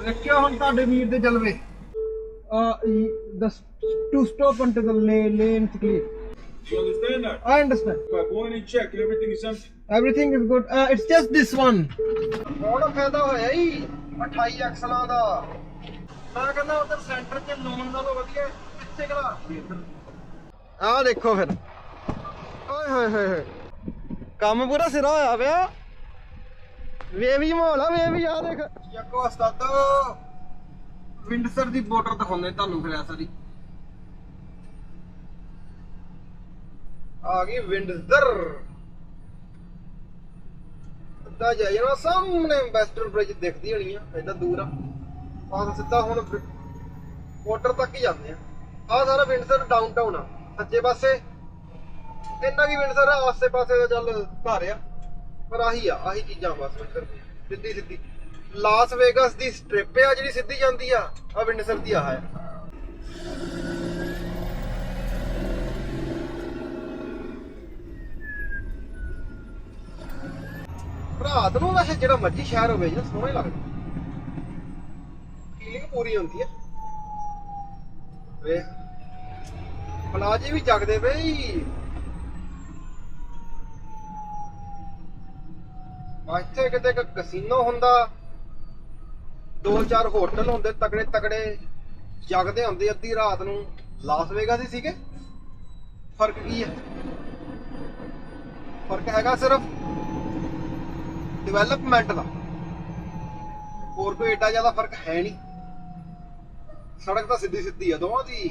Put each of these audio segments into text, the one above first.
ਰੱਖਿਆ ਹੁਣ ਤੁਹਾਡੇ ਵੀਰ ਦੇ ਜਲਵੇ the to stop until the lane is clear. You understand that? I understand. If I go in and check, everything is empty. Everything is good. It's just this one. ਬਹੁਤ ਫਾਇਦਾ ਹੋਇਆ ਹੀ 28 ਐਕਸਲਾਂ ਦਾ। ਮੈਂ ਕਹਿੰਦਾ ਉਧਰ ਸੈਂਟਰ 'ਚ ਲੋਨ ਨਾਲੋਂ ਵਧੀਆ ਪਿੱਛੇ ਕਰਾ ਆਹ ਦੇਖੋ ਫਿਰ ਓਏ ਹੋਏ ਹੋਏ ਹੋਏ ਕੰਮ ਪੂਰਾ ਸਿਰਾ ਹੋਇਆ ਪਿਆ। ਵੇ ਵੀ ਮਾਹੌਲ ਆ ਵੇ ਵੀ ਆ ਦੇਖ ਯਾਕੋ ਉਸਤਾਦੋ ਵਿੰਡਸਰ ਦੀ ਬੋਰਡਰ ਦਿਖਾਉਂਦੇ ਤੁਹਾਨੂੰ ਫਿਰ ਐਸਾ ਦੀ ਆ ਗਈ ਵਿੰਡਸਰ ਅੱਧਾ ਜਾਈ ਨਾ ਸਾਹਮਣੇ ਵੈਸਟਰਨ ਬ੍ਰਿਜ ਦਿਖਦੀ ਹੋਣੀ ਆ ਐਡਾ ਦੂਰ ਆ ਆਹ ਸਿੱਧਾ ਹੁਣ ਬੋਰਡਰ ਤੱਕ ਹੀ ਜਾਂਦੇ ਆ ਆਹ ਸਾਰਾ ਵਿੰਡਸਰ ਡਾਊਨਟਾਊਨ ਆ ਸੱਜੇ ਪਾਸੇ ਇੰਨਾ ਕੀ ਵਿੰਡਸਰ ਆ ਆਸੇ ਪਾਸੇ ਦਾ ਚੱਲ ਘਰ ਆ ਪਰ ਆਹੀ ਚੀਜ਼ਾਂ ਬਸ ਵਿੰਡਸਰ ਦੀ ਸਿੱਧੀ ਸਿੱਧੀ ਲਾਸ ਵੇਗਸ ਦੀ ਸਟ੍ਰਿਪ ਆ ਜਿਹੜੀ ਸਿੱਧੀ ਜਾਂਦੀ ਆ ਵਿੰਡਸਰ ਦੀ ਆਹ ਹੈ ਰਾਤ ਨੂੰ ਵੈਸੇ ਜਿਹੜਾ ਮਰਜੀ ਸ਼ਹਿਰ ਹੋਵੇ ਜਿਹੜਾ ਸੋਹਣਾ ਲੱਗਦਾ ਫੀਲਿੰਗ ਪੂਰੀ ਹੁੰਦੀ ਹੈ ਵੇ ਪਲਾਜੀ ਵੀ ਜਗਦੇ ਬਈ ਇੱਥੇ ਕਿਤੇ ਇੱਕ ਕਸੀਨੋ ਹੁੰਦਾ 2-4 ਹੋਟਲ ਹੁੰਦੇ ਤਗੜੇ ਤਗੜੇ ਜਗਦੇ ਹੁੰਦੇ ਅੱਧੀ ਰਾਤ ਨੂੰ ਲਾਸ ਵੇਗਾਸ ਹੀ ਸੀਗੇ ਫਰਕ ਕੀ ਹੈ ਫਰਕ ਹੈਗਾ ਸਿਰਫ ਡਿਵੈਲਪਮੈਂਟ ਦਾ ਹੋਰ ਕੋਈ ਏਡਾ ਜ਼ਿਆਦਾ ਫਰਕ ਹੈ ਨਹੀਂ ਸੜਕ ਤਾਂ ਸਿੱਧੀ ਸਿੱਧੀ ਆ ਦੋਵਾਂ ਦੀ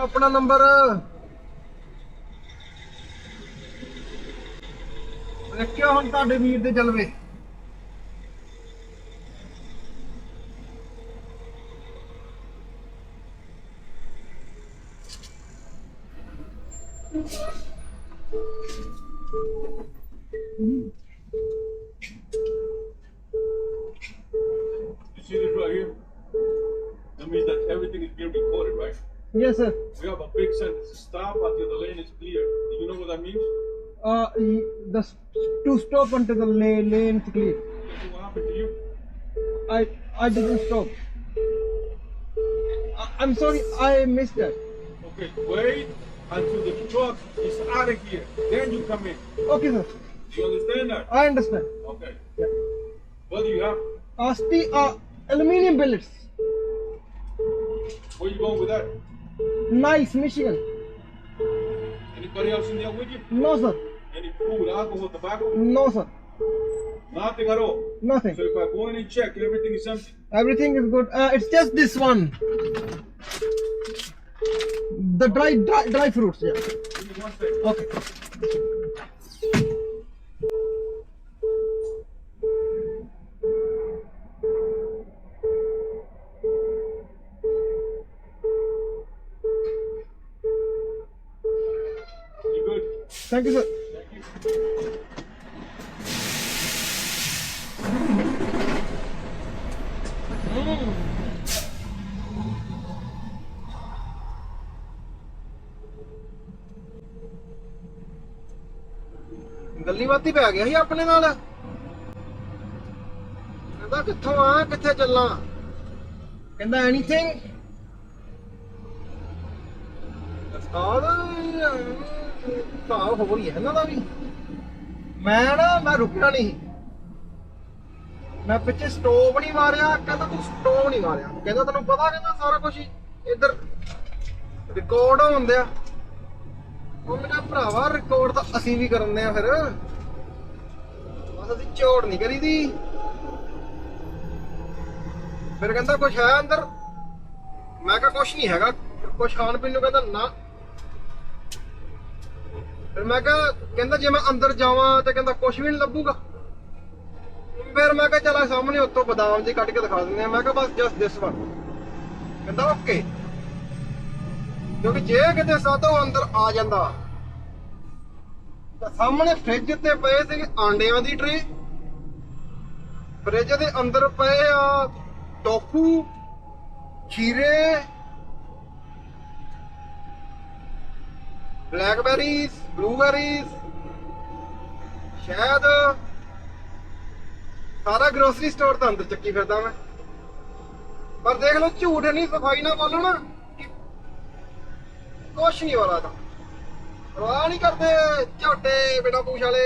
अपना नंबर रखिया हुण तुहाडे वीर दे जलवे You see this right here? That means that everything is being recorded, right? Yes sir We have a big sentence. Stop until the lane is clear. Do you know what that means? the to stop until the lane is clear. What happened to you? I didn't stop. I'm sorry I missed that. Okay, wait until the truck is out of here. Then you come in. Okay sir Do you understand that? I understand. Okay. Yeah. What do you have? Aluminium billets. Where you going with that? Nice Michigan. Anybody else in there with you? No sir. Any food, alcohol, tobacco? No sir. Nothing at all. Nothing. So if I go in and check, everything is empty. Everything is good. It's just this one. The dry fruits. Yeah. Give me 1 second. Okay. You good? Thank you sir. Thank you. ਗੱਲੀ ਬਾਤੀ ਪੈ ਗਿਆ ਸੀ ਆਪਣੇ ਨਾਲ ਕਹਿੰਦਾ ਕਿੱਥੋਂ ਆ ਕਿੱਥੇ ਚੱਲਾਂ ਕਹਿੰਦਾ anything ਉਸਤਾਦ ਭਾਵ ਹੋ ਰਹੀ ਹੈ ਇਹਨਾਂ ਦਾ ਵੀ ਮੈਂ ਰੁਕਣਾ ਨਹੀਂ ਮੈਂ ਪਿੱਛੇ ਸਟੋਪ ਨਹੀਂ ਮਾਰਿਆ ਕਹਿੰਦਾ ਤੂੰ ਸਟੋਪ ਨਹੀਂ ਮਾਰਿਆ ਕਹਿੰਦਾ ਤੈਨੂੰ ਪਤਾ ਕਹਿੰਦਾ ਸਾਰਾ ਕੁਝ ਇੱਧਰ ਰਿਕਾਰਡ ਹੁੰਦੇ ਆ ਉਹਨੇ ਕਿਹਾ ਭਰਾਵਾ ਰਿਕਾਰਡ ਤਾਂ ਅਸੀਂ ਵੀ ਕਰਨੇ ਆ ਫਿਰ ਬਸ ਅਸੀਂ ਝੋੜ ਨਹੀਂ ਕਰੀਦੀ ਫਿਰ ਕਹਿੰਦਾ ਕੁਛ ਹੈ ਅੰਦਰ ਮੈਂ ਕਿਹਾ ਕੁਛ ਨਹੀਂ ਹੈਗਾ ਕੁਛ ਖਾਣ ਪੀਣ ਨੂੰ ਕਹਿੰਦਾ ਨਾ ਫਿਰ ਮੈਂ ਕਿਹਾ ਕਹਿੰਦਾ ਜੇ ਮੈਂ ਅੰਦਰ ਜਾਵਾਂ ਤੇ ਕਹਿੰਦਾ ਕੁਛ ਵੀ ਨਹੀਂ ਲੱਭੂਗਾ ਫਿਰ ਮੈਂ ਕਿਹਾ ਚਲਾ ਸਾਹਮਣੇ ਉੱਤੋਂ ਬਦਾਮ ਜੀ ਕੱਢ ਕੇ ਦਿਖਾ ਦਿੰਦੇ ਆ। ਮੈਂ ਕਿਹਾ ਬਸ ਜਸਟ ਦਿਸ ਵਨ। ਕਹਿੰਦਾ ਓਕੇ। ਕਿਉਂਕਿ ਜੇ ਕਿਤੇ ਸਾਤੋਂ ਅੰਦਰ ਆ ਜਾਂਦਾ ਤਾਂ ਸਾਹਮਣੇ ਫ੍ਰਿਜ ਤੇ ਪਏ ਸੀ ਆਂਡਿਆਂ ਦੀ ਟਰੇ, ਫ੍ਰਿਜ ਦੇ ਅੰਦਰ ਪਏ ਆ ਟੋਫੂ, ਖੀਰੇ, ਬਲੈਕਬੈਰੀਜ਼, ਬਲੂਬੈਰੀਜ਼, ਸ਼ਾਇਦ ਸਾਰਾ ਗਰੋਸਰੀ ਸਟੋਰ ਤਾਂ ਅੰਦਰ ਚੱਕੀ ਫਿਰਦਾ ਮੈਂ। ਪਰ ਦੇਖ ਲਓ ਝੂਠ ਨਹੀਂ, ਸਫਾਈ ਨਾ ਬੋਲੋ ਨਾ, ਕੁਛ ਨਹੀਂ ਵਾਲਾ ਤਾਂ ਪਰਵਾਹ ਨਹੀਂ ਕਰਦੇ ਝੋਟੇ ਬਿਨਾ ਪੂਛ ਵਾਲੇ।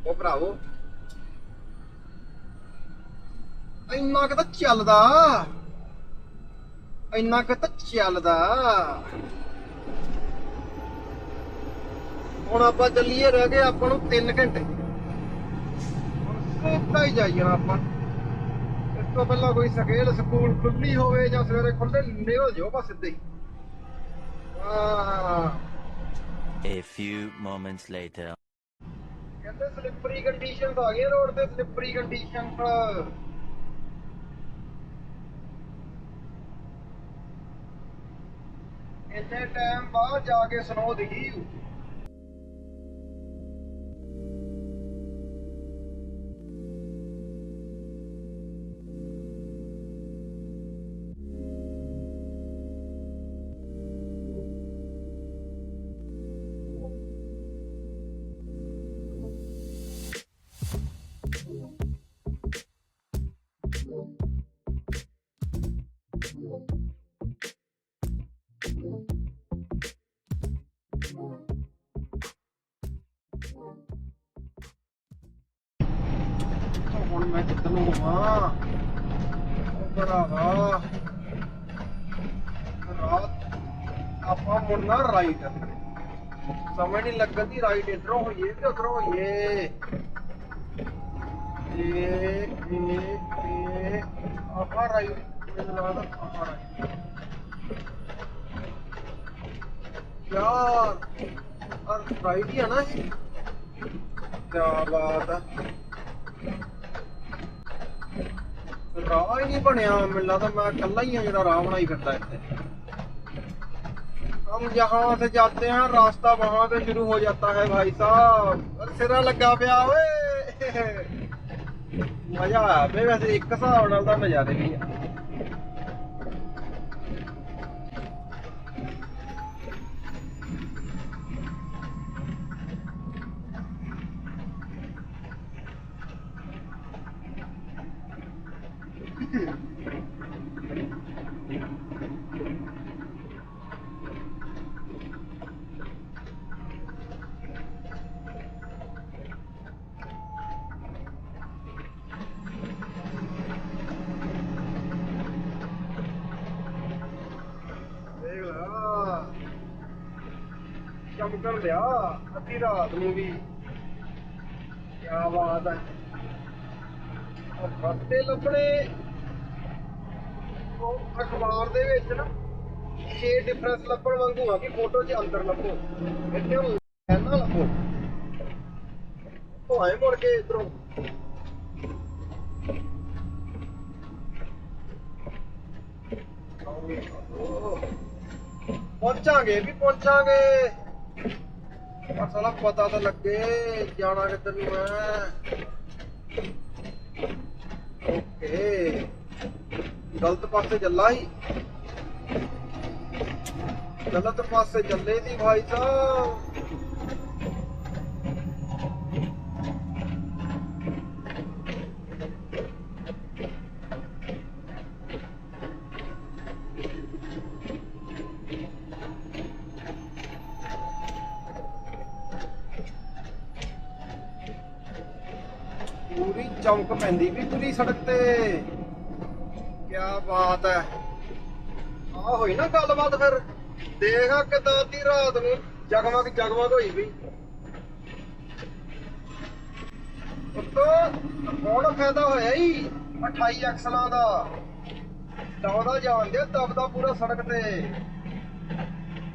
ਉਹ ਭਰਾਵੋ ਇੰਨਾ ਕਿ ਤਾਂ ਚੱਲਦਾ, ਇੰਨਾ ਕਿ ਤਾਂ ਚੱਲਦਾ। ਹੁਣ ਆਪਾਂ ਚੱਲੀਏ, ਰਹਿ ਗਏ ਆਪਾਂ ਨੂੰ 3 ਘੰਟੇ। ਹੁਣ ਸਿੱਧਾ ਹੀ ਜਾਈ ਜਾਣਾ ਆਪਾਂ। ਇਸ ਤੋਂ ਪਹਿਲਾਂ ਕੋਈ ਸਕੇਲ ਸਕੂਲ ਖੁੱਲੀ ਹੋਵੇ ਜਾਂ ਸਵੇਰੇ ਖੁੱਲੇ ਨਿਕਲ ਜਾਓ ਬਸ ਸਿੱਧੇ ਹੀ। A few moments later. ਕਹਿੰਦੇ ਸਲਿੱਪਰੀ ਕੰਡੀਸ਼ਨਸ ਆ ਗਈਆਂ ਰੋਡ ਤੇ, ਸਲਿੱਪਰੀ ਕੰਡੀਸ਼ਨਸ। ਇੰਨੇ ਟਾਈਮ ਬਾਅਦ ਜਾ ਕੇ ਸਨੋ ਦਿਖੀ। ਹੁਣ ਮੈਂ ਕਿੱਧਰ ਨੂੰ ਆਵਾਂ ਭਰਾਵਾ। ਰਾਤ ਆਪਾਂ ਮੁੜਨਾ ਰਾਈਟ, ਸਮਝ ਨਹੀਂ ਲੱਗਦੀ ਰਾਈਟ ਇਧਰੋਂ ਹੋਈਏ ਕਿ ਉਧਰੋਂ ਹੋਈਏ। ਇਹ ਆਪਾਂ ਰਾਈਟ ਮੈਨੂੰ ਲੱਗਦਾ ਆਪਾਂ ਰਾਈਟ ਯਾਰ, ਰਾਈਟ ਹੀ ਆ ਨਾ ਇਹ। ਕਿਆ ਬਾਤ ਆ, ਰਾਹ ही नहीं बनया। मिल रहा था मैं कल्ला ही हूँ जो राह बनाई फिरता इतने। हम जहाँ से जाते हैं रास्ता वहां से शुरू हो जाता है भाई साहब। सिरा लगा पिया ओए, मजा आया बे। वैसे एक हिसाब नाल तां नज़ारे भी आ। चमकन लिया अद्धी रात में भी, क्या बात है। और रस्ते लभने अखबार दे विच ना 6 डिफरेंस लभण वांगू आ कि फोटो च अंदर लभो, इत्थे हुण कहना लभो तो आए मुड़ के इधरों। पहुंचांगे भी पहुंचांगे, पर साला पता तो लगे जाना किधर नूं है। ओके गलत पासे चला ही, गलत पासे चले थी भाई साहब। पूरी चमक पैंदी भी पूरी सड़क ते, क्या बात है। आ होई ना गलबात फिर। देख किदां दी रात नूं जगमग जगमग होई भी। तो हुण फायदा होया ही 28 एक्सलां दा। दौड़ा जान दे दबदा पूरा सड़क ते,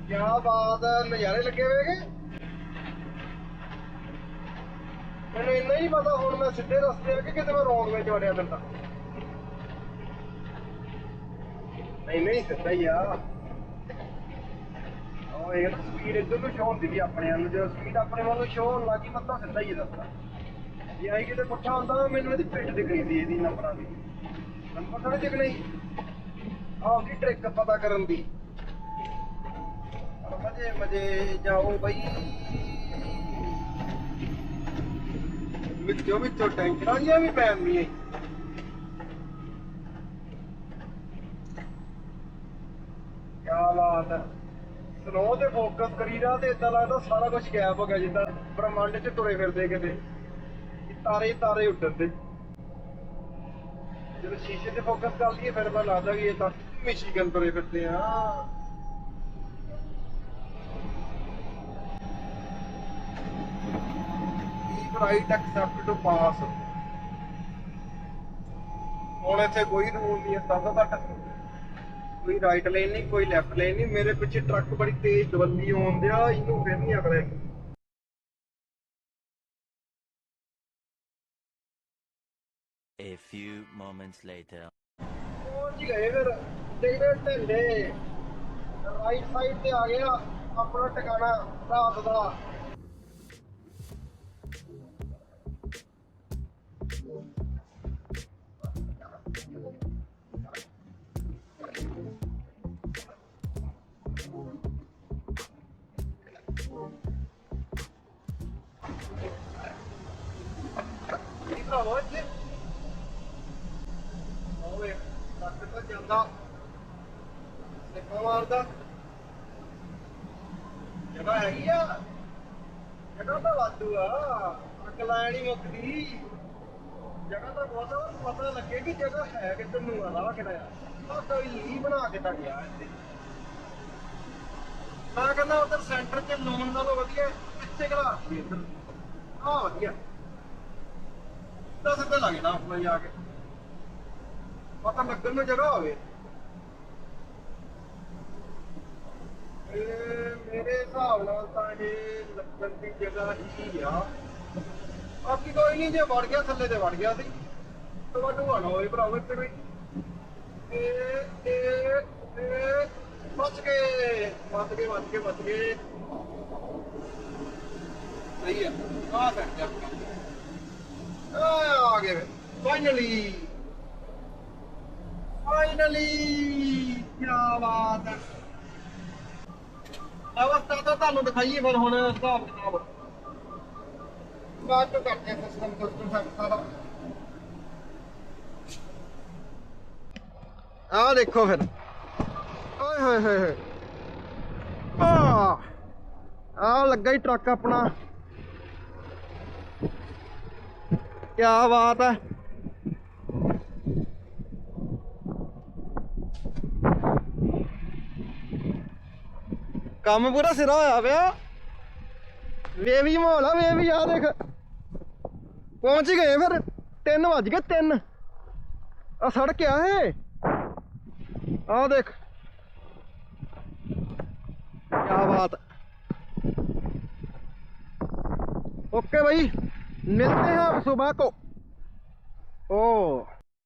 क्या बात है। नज़ारे लगे हुए। ਮੈਨੂੰ ਇੰਨਾ ਹੀ ਪਤਾ ਹੁਣ ਮੈਂ ਸਿੱਧੇ ਰਸਤੇ ਆ ਕਿ ਕਿਤੇ ਮੈਂ ਰੋਂਗ ਵਿੱਚ ਵੜਿਆ ਦਿੰਦਾ। ਨਹੀਂ ਸਿੱਧਾ ਹੀ ਆ। ਉਹ ਇਹ ਸਪੀਡ ਇੱਧਰ ਨੂੰ ਸ਼ੋਅ ਹੁੰਦੀ ਵੀ ਆਪਣੇ ਵੱਲ ਨੂੰ, ਜਦੋਂ ਸਪੀਡ ਆਪਣੇ ਵੱਲ ਨੂੰ ਸ਼ੋਅ ਹੋਣ ਲੱਗੀ ਮੱਤਾ ਸਿੱਧਾ ਹੀ ਦੱਸਦਾ। ਜੇ ਆਈ ਕਿਤੇ ਪੁੱਠਾ ਹੁੰਦਾ ਮੈਨੂੰ ਇਹਦੀ ਪਿੱਠ ਦਿਖਣੀ ਸੀ, ਇਹਦੀ ਨੰਬਰਾਂ ਦੀ ਨੰਬਰ ਥੋੜੀ ਦਿਖਣੀ। ਆਪਦੀ ਟ੍ਰਿਕ ਪਤਾ ਕਰਨ ਦੀ। ਮਜੇ ਮਜੇ ਜਾਓ ਬਈ, ਵਿੱਚੋਂ ਟੈਨਸ਼ਨਾਂ ਜੀਆਂ ਵੀ ਪੈਂਦੀਆਂ। ਕਿਆ ਬਾਤ ਹੈ। ਸਨੋ ਤੇ ਫੋਕਸ ਕਰੀਦਾ ਤੇ ਏਦਾਂ ਲੱਗਦਾ ਸਾਰਾ ਕੁਝ ਗਾਇਬ ਹੋ ਗਿਆ, ਜਿੱਦਾਂ ਬ੍ਰਹਮੰਡ 'ਚ ਤੁਰੇ ਫਿਰਦੇ ਕਿਤੇ ਤਾਰੇ ਉੱਡਣ। ਜਦੋਂ ਸ਼ੀਸ਼ੇ ਤੇ ਫੋਕਸ ਕਰ ਲਈਏ ਫਿਰ ਪਤਾ ਲੱਗਦਾ ਵੀ ਇਹ ਤਾਂ ਮਿਸ਼ੀਗਨ ਤੁਰੇ ਫਿਰਦੇ ਆ। Right accept two pass. ਹੁਣ ਇੱਥੇ ਕੋਈ ਰੂਲ ਨਹੀਂ ਹੈ ਤੁਹਾਡਾ, ਕੋਈ ਰਾਈਟ ਲੇਨ ਨਹੀਂ, ਕੋਈ ਲੈਫਟ ਲੇਨ ਨਹੀਂ। ਮੇਰੇ ਪਿੱਛੇ ਟਰੱਕ ਬੜੀ ਤੇਜ਼ ਦਵੱਲੀ ਆਉਣ ਦਿਆ, ਇਹਨੂੰ ਫਿਰ ਨਹੀਂ ਅਗਲੇ। A few moments later. ਪਹੁੰਚ ਗਏ ਫਿਰ ਦੇਖਦੇ ਢੰਡੇ। ਰਾਈਟ ਸਾਈਡ ਤੇ ਆ ਗਿਆ ਆਪਣਾ ਟਿਕਾਣਾ ਰਾਤ ਦਾ। ਭਰਾਵਾ ਇੱਥੇ ਹੋਵੇ ਟਰੱਕ ਤਾਂ ਜਾਂਦਾ ਸਿੱਕਾ ਮਾਰਦਾ। ਜਗ੍ਹਾ ਹੈਗੀ ਆ, ਜਗ੍ਹਾ ਤਾਂ ਵਾਧੂ ਆ, ਅੱਗ ਲਾਇਆ ਨੀ ਮੁੱਕਦੀ। ਜਗ੍ਹਾ ਤਾਂ ਬਹੁਤ ਆ, ਪਤਾ ਲੱਗੇ ਕਿ ਜਗ੍ਹਾ ਹੈ ਕਿੱਧਰ ਨੂੰ ਆ, ਰਾਹ ਕਿਹੜਾ ਆ। ਕੋਈ ਲੀ ਬਣਾ ਕੇ ਤਾਂ ਗਿਆ ਇੱਥੇ। ਮੈਂ ਕਹਿੰਦਾ ਉਧਰ ਸੈਂਟਰ 'ਚ ਲੋਨ ਨਾਲੋਂ ਵਧੀਆ ਇੱਥੇ ਖੜਾ ਇੱਧਰ ਆ ਵਧੀਆ। ਸਿੱਧਾ ਸਿੱਧਾ ਲੱਗ ਜਾਣਾ ਆਪਣਾ ਜਾ ਕੇ, ਪਤਾ ਲੱਗਣ ਨੂੰ ਜਗ੍ਹਾ ਹੋਵੇ। ਮੇਰੇ ਹਿਸਾਬ ਨਾਲ ਤਾਂ ਇਹ ਲੱਗਣ ਦੀ ਜਗ੍ਹਾ ਹੀ ਆ। ਬਾਕੀ ਕੋਈ ਨਹੀਂ, ਜੇ ਵੜ ਗਿਆ ਥੱਲੇ ਤੇ ਵੜ ਗਿਆ ਸੀ। ਤੁਹਾਨੂੰ ਆਣਾ ਹੋਏ ਭਰਾਵੋ ਇੱਥੇ ਵੀ ਬਚ ਗਏ। ਸਹੀ ਆ। ਆ ਸੈਟ ਆ ਗਏ ਫਾਈਨਲੀ। ਕਿਆ ਬਾਤ ਹੈ। ਅਵਸਥਾ ਤਾਂ ਤੁਹਾਨੂੰ ਦਿਖਾਈਏ ਫਿਰ ਹੁਣ ਹਿਸਾਬ ਕਿਤਾਬ ਬਾਅਦ ਤੋਂ ਕਰਦੇ ਆ। ਸਿਸਟਮ ਸਾਰਾ ਆਹ ਦੇਖੋ ਫਿਰ। ਓਏ ਹੋਏ ਆ ਲੱਗਾ ਹੀ ਟਰੱਕ ਆਪਣਾ। ਕਿਆ ਬਾਤ ਹੈ। ਕੰਮ ਪੂਰਾ ਸਿਰਾ ਹੋਇਆ ਪਿਆ। ਵੇ ਵੀ ਮਾਹੌਲ ਆ, ਵੇ ਵੀ ਆ ਦੇਖ। ਪਹੁੰਚ ਗਏ ਫਿਰ 3 ਵੱਜ ਗਏ 3। ਆ ਸੜਕ ਆ ਇਹ, ਆ ਦੇਖ। क्या बात। ओके भाई, मिलते हैं अब सुबह को। ओ